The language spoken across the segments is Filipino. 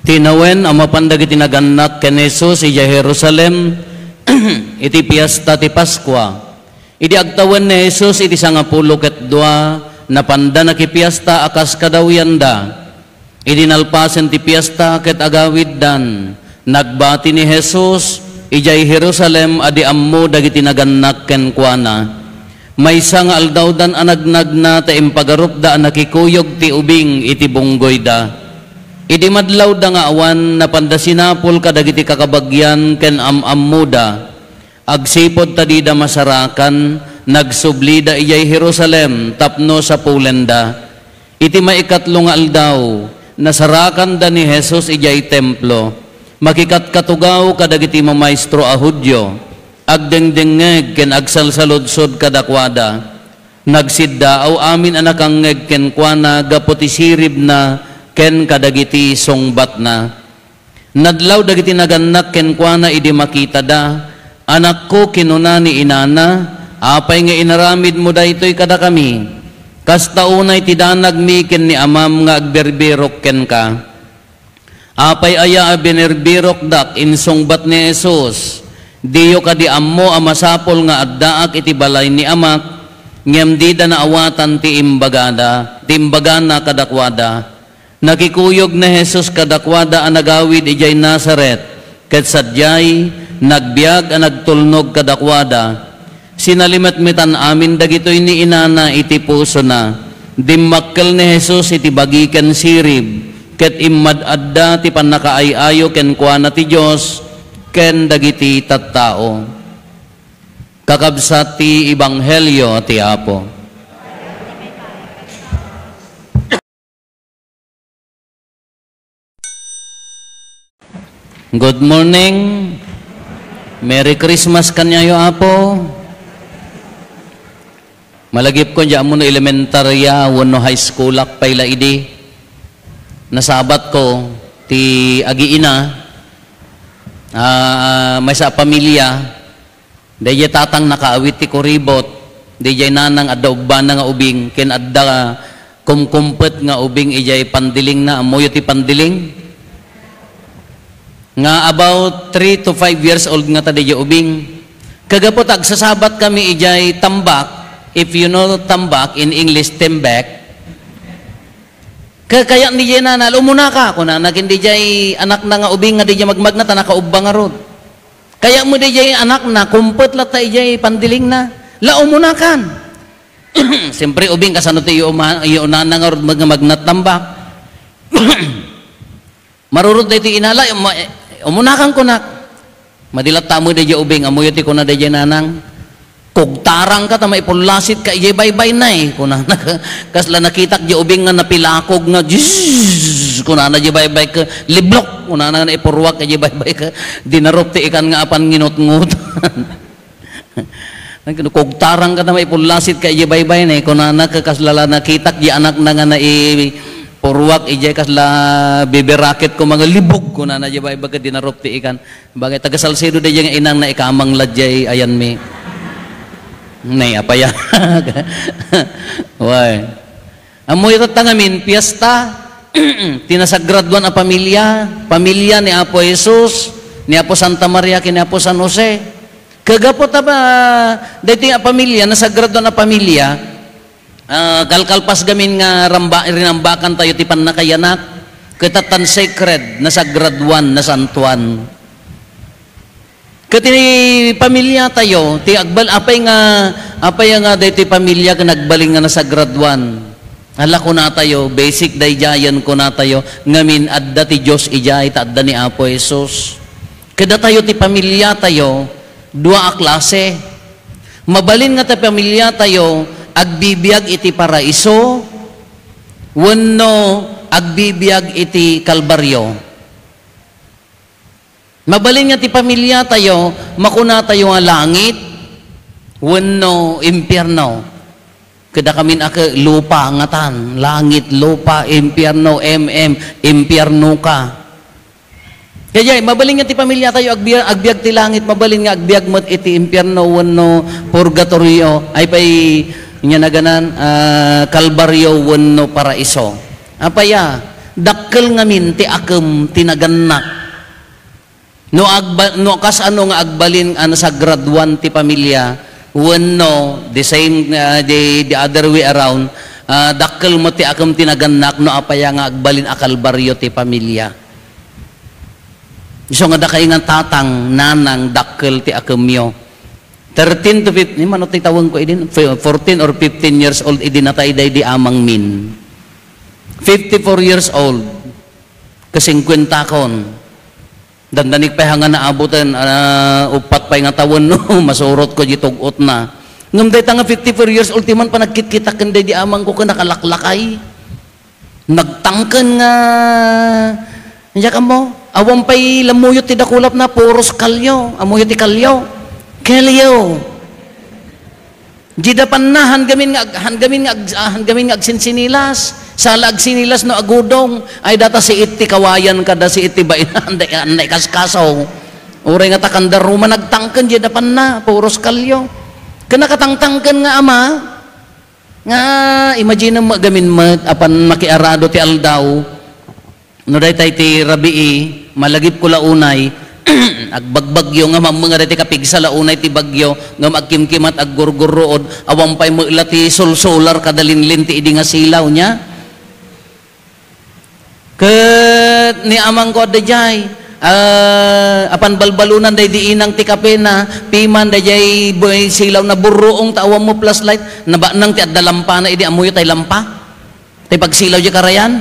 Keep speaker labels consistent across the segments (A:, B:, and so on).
A: Tinawen ang mapandag iti naganak ken Jesus ija Jerusalem iti piyesta ti Paskwa. Idi agtawan ni Jesus iti 12 na panda na ki piyesta akas kadawyanda. Idi nalpasen ti piyesta ket agawid dan. Nagbati ni Jesus ija Jerusalem adi ammo dagiti naganak ken kuana. Maysa nga aldaw dan anagnag na ta impagarup da nakikuyog ti ubing iti bunggoy da. Idi madlaw da nga awan na pandasinapol kadagiti kakabagyan ken ammuda. Agsipod tadi da masarakan, nagsubli da ijay Jerusalem tapno sa Pulenda. Iti maikatlo nga aldaw, nasarakan da ni Jesus ijay templo. Makikatkatugaw kadagiti mamaestro a Hudyo. Agdengdengeg ken agsalsaludsod kadakwada. Nagsidda aw amin anakangeg ken kuana gaputi sirib na ken kadagiti songbat na. Nadlaw dagiti naganak ken kuana idi makita da. Anak ko kinuna ni inana, apay nga inaramid mo daytoy kada kami. Kasta unay tidanag mi ken ni amam nga agberbirok ken ka. Apay aya a binerbirok dak insongbat ni Jesus. Diyo kadi ammo amasapol nga addaak iti balay ni amak. Ngem di da naawatan ti imbagana kadakwada. Nakikuyog na Jesus kadakwada ang nagawid ijay Nazaret, ket sadyay nagbiag ang nagtulnog kadakwada. Sinalimatmitan amin dagitoy ni inana iti puso na. Dimmakkel ni Jesus iti bagiken sirib, ket immadadda ti pannakaayayo ken kuana ti Dios ken dagiti tattao. Kakabsat ti Ebanghelyo ti Apo. Good morning. Merry Christmas kanyayo Apo. Malagip ko dyan mo no elementarya, wano high school ak payla idi. Nasabat ko, ti agiina, may sa pamilya, dayay tatang nakaawit ti kuribot, dayay nanang adda ubban nga ubing, ken adda kumkumpet nga ubing ijay pandiling na, amoyo ti pandiling. Nga about 3 to 5 years old nga tadya ubing. Kagapot agsasabat kami ijay tambak. If you know tambak, in English, tembek. Kaya ni jay nanal, umuna ka. Kung nanak hindi jay anak na nga ubing nga di jay magmag na tanakaubang nga rod. Kaya mo di jay anak na, kumpot lat ta ijay pandiling na. La umuna kan. Siyempre ubing kasano ti iunan na nga rod magnat tambak. Marurod na iti inala, umunakan ko na. Madilat tamo da dya ubing, amuyo ti ko na da dya nanang. Kugtarang ka, tamay pulasit ka, ijay baybay na eh. Kuna kasla nakitak dya ubing nga napilakog nga, kuna na dya baybay ka, liblok, kuna na naipurwak ka dya baybay ka, dinarop ti ikan nga apan nginot-ngut. Kugtarang ka, tamay pulasit ka, ijay baybay na eh. Kuna na kasla nakitak dya anak na nga na purwak ijay kasla bibiraket ko mga libog ko na jay baga dinarop ti ikan bagay tagasalsido da jay inang na ikamang ladjay ayan mi nay apaya way amoy tatangamin piyesta tinasagraduan a pamilya ni Apo Jesus ni Apo Santa Maria kini Apo San Jose kagapot ba dati a pamilya nasagraduan a pamilya. Kalkalpas gamin nga rinambakan tayo ti pannakayanak ketatan sacred na sagraduan na santuan ketini pamilya tayo ti agbal apay nga dati pamilya nga nagbaling nga na sagraduan hala ko na tayo basic dayjayan ko na tayo ngamin adda ti Diyos ijay ta adda ni Apo Jesus kada tayo ti pamilya tayo dua a klase mabalin nga ti pamilya tayo agbibiyag iti paraiso, wenno agbibiyag iti kalbaryo. Mabalin nga ti pamilya tayo, makuna tayo nga langit, wenno impyerno. Kada kamin lupa nga tan, langit, lupa, impyerno, impyerno ka. Kaya mabalin nga ti pamilya tayo agbiag ti langit, mabalin nga agbiag mo iti impyerno, wenno purgatorio, ay pay Inya naganan kalbaryo wenno paraiso. Apaya dakkel ngamin ti akem tinaganak. No kas ano nga agbalin sa grade 1 ti pamilya, wenno the same the other way around, dakkel mo ti akem tinaganak no apaya nga agbalin a kalbaryo ti pamilya. So nga dakay nga tatang nanang dakkel ti akemyo. 13 to 15, manot ti tawon ko idin, 14 or 15 years old idin natay day di amang min. 54 years old, ka-50 kon. Dandanig pa nga naabutan, upat pa nga tawon no, masurot ko di tugot na. Ngam day nga 54 years old, timan pa nagkit-kita kanday di amang ko ka nakalaklakay. Nagtangkan nga, nandiyan ka mo, awang pa'y lamuyot ti dakulap na, puros kalyo, amuyot ti kalyo. Kelyo. Jidapan na hangamin nga agsinsinilas. Sala agsinilas no agudong ay data si iti kawayan kada si iti ba anday kaskasaw. Uray nga takandaruma nagtangken jidapan na puros kalyo. Kana katangtangken nga ama nga imagine mo gamin mat apan makiarado ti aldaw. No daytay ti rabii malagip ko launay. Agbagbagyo nga mga dati kapigsa launay ti bagyo nga magkimkimat aggurgurrood awang pay mo ilati solsolar kadalinlin ti idi nga silaw niya ket ni amang ko adjay apan balbalunan day di inang ti kape na piman day boy silaw na burroong tawang mo plus light naba nang ti addalampa na idi amuyo tay lampa tay pagsilaw di karayan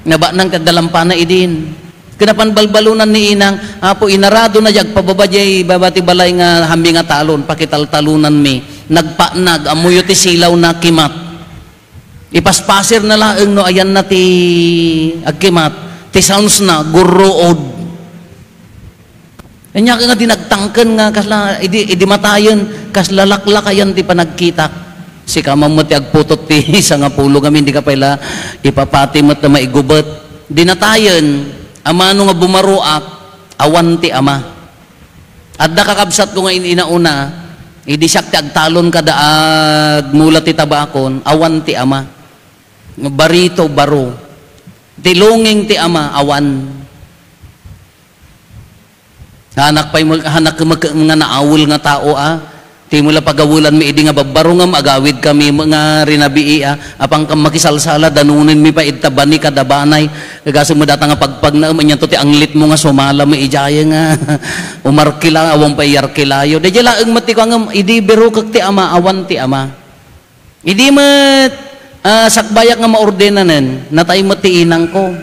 A: naba nang ti addalampa na idin. Kinapan balbalunan ni inang, apo inarado na jag pababajay babati balay nga hambi nga talon, pakitaltalunan mi. Nagpanag, amuyo ti silaw na kimat. Ipaspasir na laeng no ayan na ti agkimat. Ti sounds na, gurrood. Kanya ka nga dinagtangken nga, kasla, idi matayon, kaslalaklakayan ti panagkitak. Si kamam mo ti agputot ti isa nga pulo kami, hindi ka pala ipapati mo't na maigubat. Dinatayon, ama no nga bumaruak, awan ti ama. Adda kakabsat ko nga inauna, idi siyak ti agtalon kada mula ti tabakon, awan ti ama. Barito baro. Tilunging ti ama, awan. Hanak pa'y nga naawul nga tao Ti mula pagawulan mi idi nga babbaro nga magawid kami mga rinabii apang kam makisalsala danunin mi pa itabani kadabanay kagaso mo data nga pagpag na manyan to ti anglit mo nga sumala mi ijaya nga umarkila awang payarkilayo dadya laeng mati ko nga idi biro kag ti ama awan ti ama idi met sakbayak nga maordenanen natay mo ti inang ko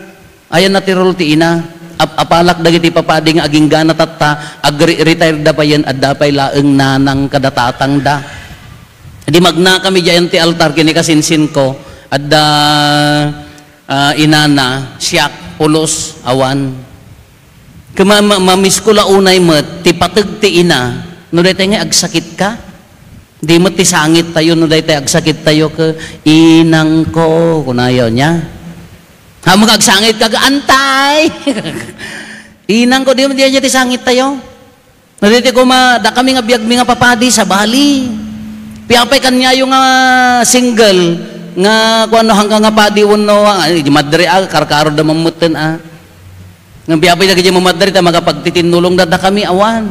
A: ayan na tirol ti ina apalak dagiti papadi nga aging gana tatta agri-retire da pa yan at dapay laeng nanang kadatatang da di magna kami diyan ti altar kini kasinsin ko at da inana siyak pulos awan mamis ko launay met ti pateg ti ina no daytay nga agsakit ka di mo ti sangit tayo no daytay agsakit tayo ke inang ko kunayo niya magagsangit kag antay inang ko di mo diyan ti sangit tayo naditi ko da kami nga biag mi nga papadi sa Bali piyapay kanya yung single nga kuano hanggang nga padi wano di madre karkaro da mamuten nga piyapay da kanya mamadre ta magapagtitinulong da kami awan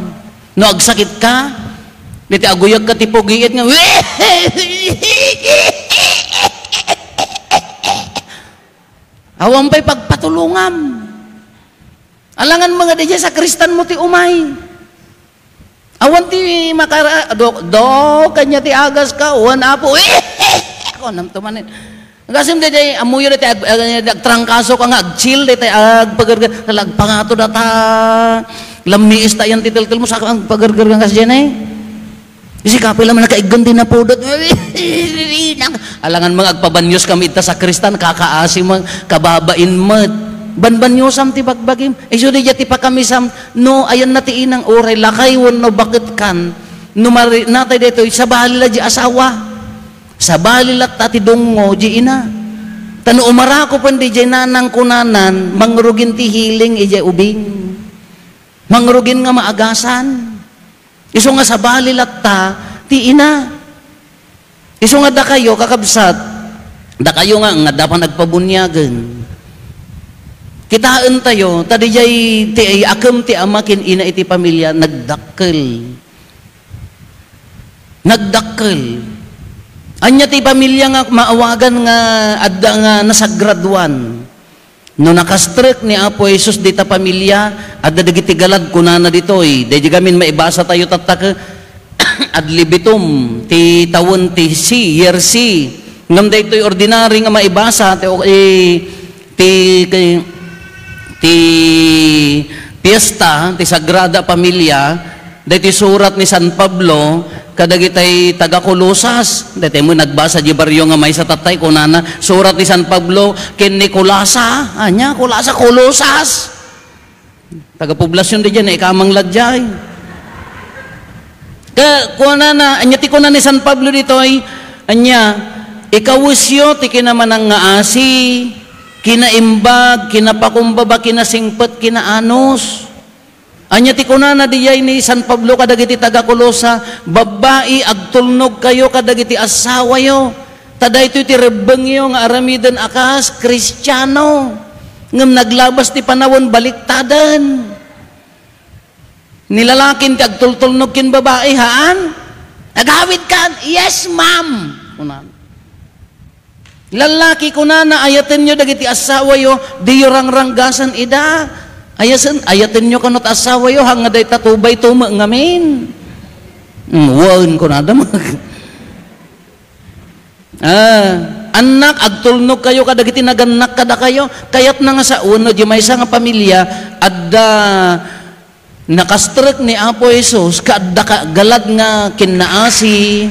A: no agsakit ka diti aguyag ka ti pugiit nga awang pa'y pagpatulungam. Alangan mga diya sa kristan mo ti umay. Awan ti makara, kanya ti agas ka, uwan apo, ako nam tumanin. Agasim diya, amuyo na ti agtrangkaso ka nga, agchill, diya agpagargar, talagpangato data, lamiis tayan ti tiltil mo sa agpagargar ka kasi dyan Kasi kapil naman nakaigan din na pudot. Alangan mga agpabanyos kami ita sa kristan, kakaasim mga kababain mat. Banbanyosam ti bagbagim. So di ti pa kami sam, no, ayan na ti inang oray, lakay won no bakit kan. No natay dito, sa balila di asawa. Sa balila tati dongo, di ina. Tano umarako pan di nanang kunanan, mangrugin ti hiling, ija ubing. Mangrugin nga maagasan. Iso nga sa balilat ta, ti ina. Iso nga da kayo, kakabsat, da kayo nga dapat nagpabunyagan. Kitaan tayo, tadijay ti ay akam ti amakin ina iti pamilya, nagdakkel. Nagdakkel. Anya ti pamilya nga maawagan nga adda nga nasagraduan. No nakastrek ni Apo Jesus dita pamilya, adda dagiti galad kunana ditoy. Daydi gamin maibasa tayo tatak adlibitum ti tawon ti year C. Ngam daytoy ordinary nga maibasa ti piyesta ti Sagrada Familia, daytoy surat ni San Pablo kadagitay taga Colosas. Daytoy mo nagbasa di baryo nga may sa tatay kunana surat ni San Pablo ken Nicolasa, anya Colasa Colosas. Taga poblasyon di diyan ikamang ladjay. Kunana anya ti kunana ni San Pablo ditoy anya ikawusyo ti kinamanang nga asi, kinaimbag, kinapakumbaba, kinasingpet, kinaanos. Anya ti kunana diyay ni San Pablo kadagiti taga Colosa, babae agtulnog kayo kadagiti asawa yo. Tadaytoy ti rebengyo nga aramiden akas Kristiyano. Ngem naglabas ti panawon baliktaden. Nilalakin ti agtultulnog kin babae haan. Agawid kan? Yes, ma'am. Kunana. Lalaki kunana ayaten nyo dagiti asawa yo, di yo rangranggasan ida. Ayaten nyo kanot asawa yo, hanga day tatubay tuma ngamin. Waon kunada mag. Anak, agtulnog kayo kadagiti naganak kada kayo, kayat na nga sa uno, di may nga pamilya, adda nakastrek ni Apo Jesus, kadda galad nga kinaasi,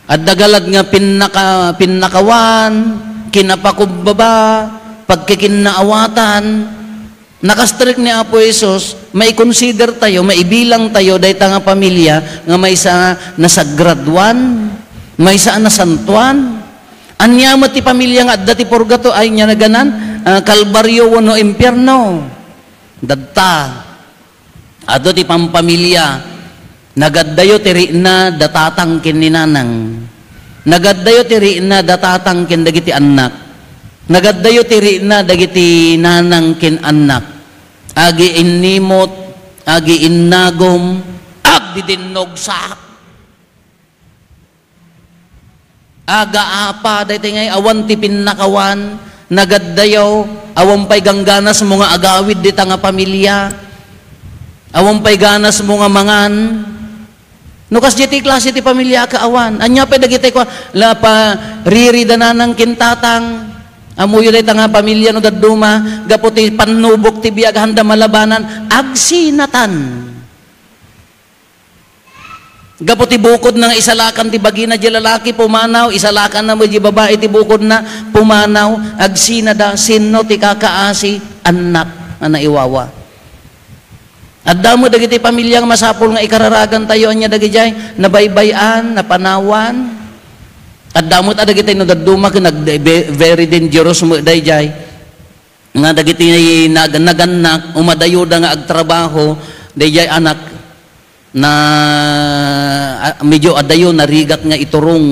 A: at dagalad nga pinakawan, kinapakumbaba, pagkikinaawatan, nakastrik ni Apo Jesus, may consider tayo, maibilang tayo, dahi nga pamilya, nga may sa nasagraduan, may sa nasantuan, anyama ti pamilya nga, dati purgato ay niya naganan, kalbaryo wano impyerno, dadta, ado ti pampamilya, nagaddayo tiri na datatang kin ni nanang. Nagaddayo tiri na datatang kin dagiti anak. Nagaddayo tiri na dagiti nanang kin anak. Agi innimot, agi innagom, ag didinnog sak. Aga apa, dahiti ngay awan ti pinnakawan, nagaddayo, awan pa'y gangganas mga agawid di nga pamilya, awan pa'y ganas mga mangan, no kas jeti klase ti pamilya kaawan. Anya pa dagiti ko la pa ririda ng kintatang. Amuyo day nga pamilya no dadduma gapo ti panubok ti biag handa malabanan agsinatan. Gapo ti bukod ng isalakan ti bagina di lalaki pumanaw, isalakan na mo di babae ti bukod na pumanaw, agsinada sinno ti kakaasi anak na naiwawa. At damo dagiti pamilyang masapol nga ikararagan tayo anya dagijay nabaybayan, napanawan. At damo ta dagiti no dadduma ken very dangerous mo dayjay. Nga dagiti naganak umadayuda nga agtrabaho dayjay anak na medyo adayo narigat nga iturong.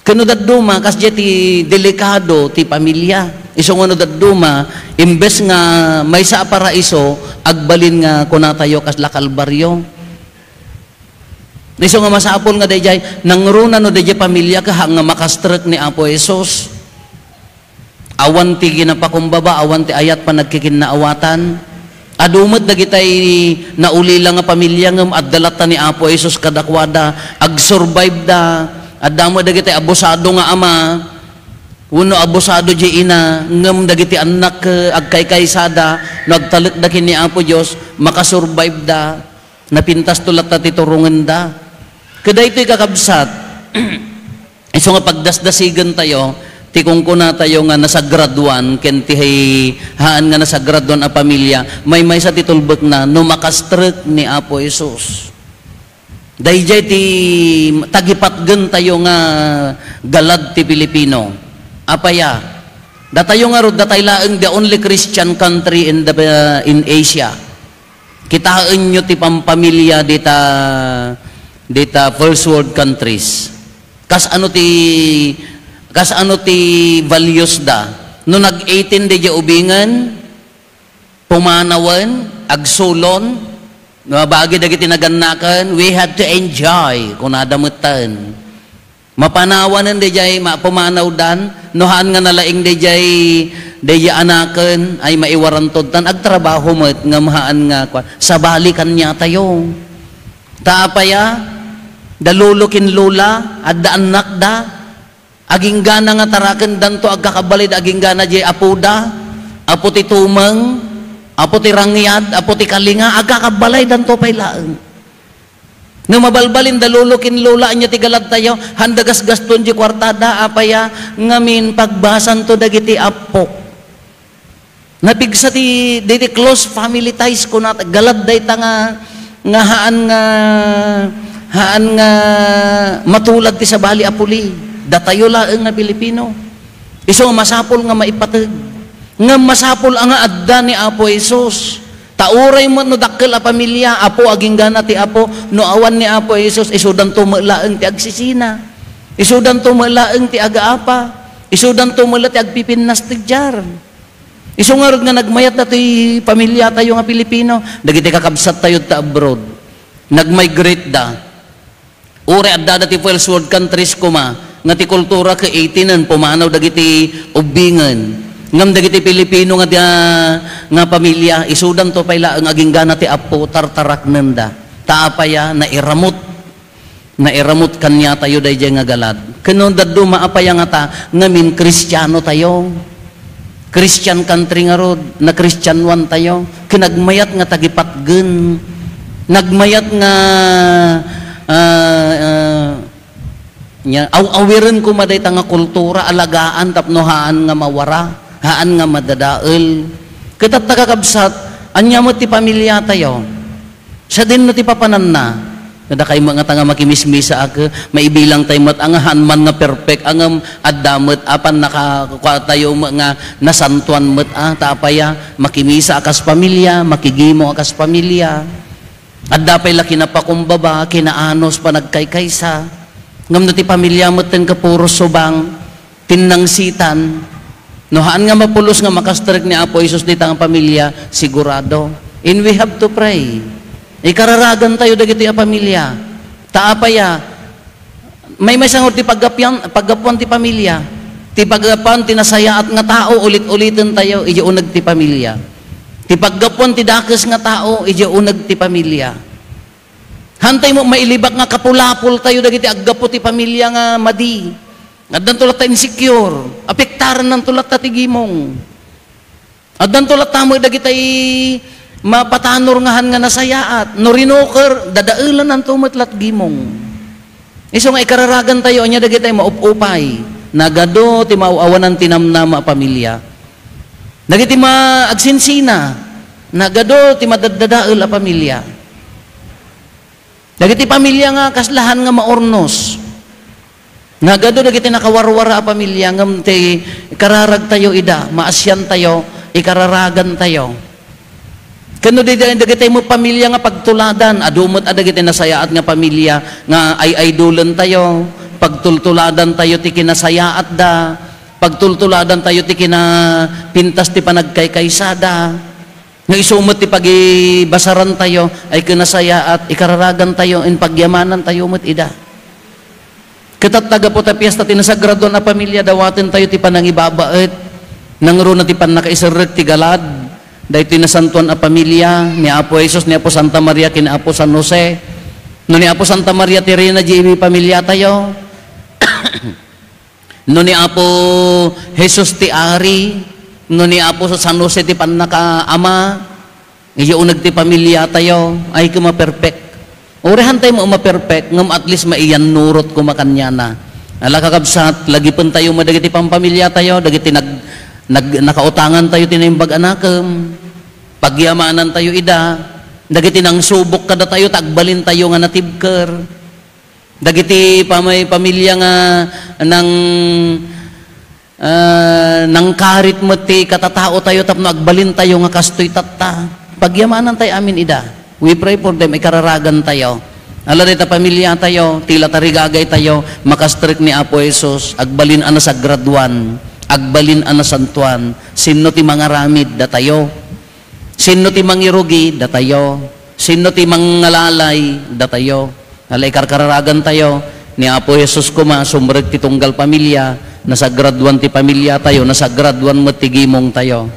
A: Kano dadduma kas ti delikado ti pamilya. Iso nga no dadduma imbes nga may sa paraiso agbalin nga kunatayo kas lakalbaryo. Iso nga masapol nga dayjay nangruna no dayjay pamilya ka nga makastrek ni Apo Jesus. Awan ti ginapakumbaba, awan ti ayat pa nagkikinaawatan. Adumot dagitay naulila nga pamilya ngem addalata ni Apo Jesus kadakwada ag-survive da. Adamo dagiti abusado nga ama, uno abusado di ina, ngem dagiti anak agkaykaysada, nagtalik da kini Apo Dios, makasurvive da, napintas tulat ta titurungan da. Kadaytoy kakabsat, iso nga pagdasdasigan tayo, tikong kuna tayo nga nasagraduan, ken ti haan nga nasagraduan a pamilya, may sa titulbek na, no makastrek ni Apo Jesus. Dayjay ti tagipatgen tayo nga galad ti Pilipino. Apaya, datayo nga rod datay laeng the only Christian country in Asia. Kitaan nyo ti pampamilya dita first world countries. Kas ano ti values da. no nag-18 di dya ubingan, pumanawan, agsulon, no bagi dagiti nagannakan, we had to enjoy kung nadamutan. Mapanawanan di jay pumanaw dan, nohan nga nalaing di jay anakan ay maiwarantod tan agtrabaho met nga mahaan nga sabali kanya tayo. Taapaya dalulukin lula adda anak da aging gana nga taraken danto agkakabalid aging gana jay apuda, apo ti tumeng, apo ti rangyad, apo ti kalinga agkakabalay danto pay laeng. Nga mabalbalin dalulukin lula anya tigalad tayo handagas gaston di kwartada apaya ngamin pagbasan to dagiti apo napigsa ti close family ties ko na galad day ta nga haan nga matulad ti sabali apuli datayo laeng nga Pilipino iso masapol nga maipateg nga masapol ang adda ni Apo Jesus. Tauray mo no dakkel a pamilya, apo aging gana ti apo, no awan ni Apo Jesus, isudan tumalaeng ti agsisina. Isudan tumalaeng ti agaapa. Isudan tumala ti agpipinnas ti jar. Isungarod nga nagmayat na ti pamilya tayo nga Pilipino, dagiti kakabsat tayo ta abroad. Nagmigrate da. Uri adda ti first world countries kuma, nga ti kultura ka 18 pumanaw dagiti ubingan. Ngam dagiti Pilipino nga pamilya isudan to payla ang aging gana ti apo tartarak nenda taapaya nairamot kanya tayo dayjay nga galad kenon daddo maapaya nga ta ngamin Kristiyano tayo Christian country nga rod na Christian one tayo kinagmayat nga tagipatgen nagmayat nga awiren ko maday ta nga kultura alagaan tapnohaan nga mawara haan nga madadael ketat nakakabsat anya mo ti pamilya tayo sa din no ti papanan na kada kay mga tanga makimismisa ak maibilang tayo mat angahan man nga perfect angam addamet apan nakakuha tayo nga nasantuan met tapaya makimisa akas pamilya makigimo akas pamilya adda pay laki na pakumbaba kinaanos pa nagkaykaysa ngam no ti pamilya met ten kapuros subang tinangsitan. Nohaan nga mapulos nga makastrek ni Apo Jesus dito ang pamilya, sigurado. And we have to pray. Ikararagan tayo dagiti a pamilya. Taapaya, may sangot ti paggapuan ti pamilya. Ti paggapuan ti nasayaat nga tao, ulit-ulitin tayo, iji unag ti pamilya. Ti paggapuan ti dakes nga tao, iji unag ti pamilya. Hantay mo mailibak nga kapulapol tayo dagiti aggapo ti pamilya nga madi. Addan tulat ta insecure, apektaran ng tulat ta tigimong. Addan tulat ta mo dagitay mapatanor ngahan nga nasayaat, no rinoker dadaelan ng tumatlat gimong. Iso nga ikararagan tayo anya dagitay maupupay, nagado ti mauawanan tinamnama pamilya. Dagiti maagsinsina, nagado ti madadadael a pamilya. Dagiti pamilya nga kaslahan nga maornos. Nga gado dagiti nakawarwara a pamilya ngam ti ikararag tayo ida, maasyan tayo, ikararagan tayo. Kano dagiti mo pamilya nga pagtuladan, adumot dagiti nasayaat nga pamilya nga ay idolan tayo, pagtultuladan tayo ti kinasayaat da, pagtultuladan tayo ti kinapintas ti panagkaykaysada. Nga isumot ti pagibasaran tayo ay kinasayaat, ikararagan tayo, in pagyamanan tayo mo't ida. Katataga po ta piyesta tinasagrado na pamilya dawatin tayo ti panangibabaet nangro na ti panakaisarek ti galad dahi tinasantuan a pamilya ni Apo Jesus ni Apo Santa Maria kina Apo San Jose no ni Apo Santa Maria Terena JB pamilya tayo no ni Apo Jesus ti Ari no ni Apo San Jose ti panakaama iyo unag ti pamilya tayo ay kumaperfect. Urihan tayo mo ma-perfect, ngam at least maiyan nurot ko makanya na. Alakakabsat, lagi pun tayo madagiti pampamilya tayo, dagiti nakautangan tayo tinimbag anakam, pagyamanan tayo ida, dagiti nang subok kada tayo, tagbalin tayo nga natibker, dagiti pamilya nga nang karit mo ti katatao tayo, tapno agbalin tayo nga kastoy tatta, pagyamanan tayo amin ida. We pray for them, ikararagan tayo. Ala dita pamilya tayo, tila tarigagay tayo, makastrik ni Apo Jesus, agbalin ana sa graduan, agbalin ana santuan, sino ti mga ramid datayo, sino ti mangirugi datayo, sino ti mangalalay datayo, alay karkararagan tayo, ni Apo Jesus kuma, sumreg ti tunggal pamilya, nasa graduan ti pamilya tayo, nasa graduan matigimong tayo.